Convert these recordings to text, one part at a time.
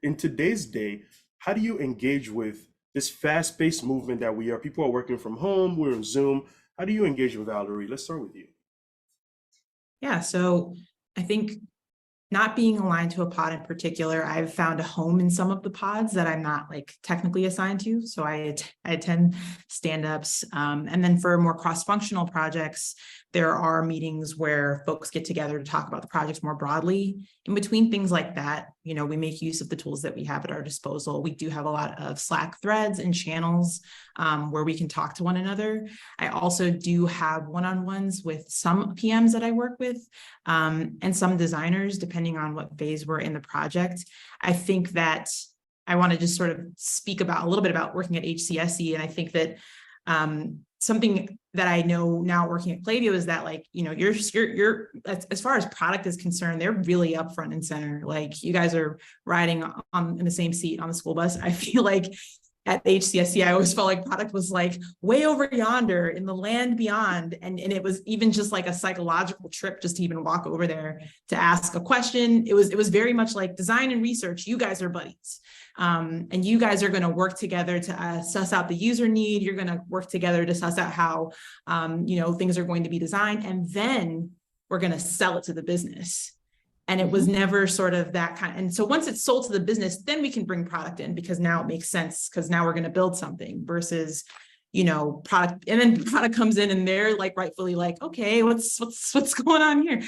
in today's day, how do you engage with this fast-paced movement that we are? People are working from home, we're on Zoom. How do you engage with Valerie? Let's start with you. Yeah, so I think not being aligned to a pod in particular, I've found a home in some of the pods that I'm not like technically assigned to. So I attend stand-ups. And then for more cross-functional projects, there are meetings where folks get together to talk about the projects more broadly. In between things like that, we make use of the tools that we have at our disposal. We do have a lot of Slack threads and channels where we can talk to one another. I also do have one-on-ones with some PMs that I work with and some designers, depending on what phase we're in the project. I think that I want to just sort of speak about a little bit about working at HCSC. And I think that something that I know now working at Klaviyo is that you're as far as product is concerned, they're really up front and center. Like you guys are riding in the same seat on the school bus. I feel like at HCSC, I always felt like product was like way over yonder in the land beyond. And it was even just like a psychological trip just to even walk over there to ask a question. It was very much like design and research. You guys are buddies. And you guys are going to work together to suss out the user need. You're going to work together to suss out how, things are going to be designed. And then we're going to sell it to the business. And it was never sort of that kind. And so once it's sold to the business, then we can bring product in because now it makes sense because now we're going to build something versus, product. And then product comes in and they're like rightfully like, okay, what's going on here?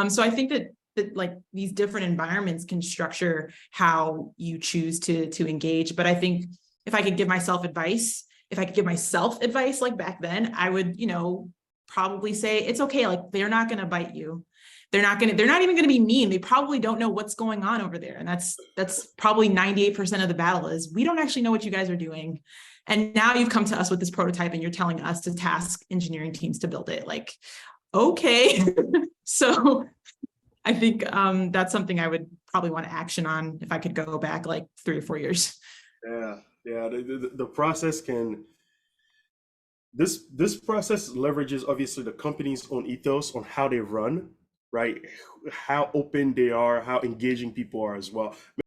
So I think that like these different environments can structure how you choose to engage. But I think if I could give myself advice, like back then, I would, probably say it's okay. Like they're not going to bite you. They're not even going to be mean. They probably don't know what's going on over there. And that's probably 98% of the battle is we don't actually know what you guys are doing. And now you've come to us with this prototype and you're telling us to task engineering teams to build it. Like, okay. So I think that's something I would probably want to action on if I could go back like 3 or 4 years. Yeah, yeah. The process can this process leverages obviously the company's own ethos on how they run, right? How open they are, how engaging people are as well.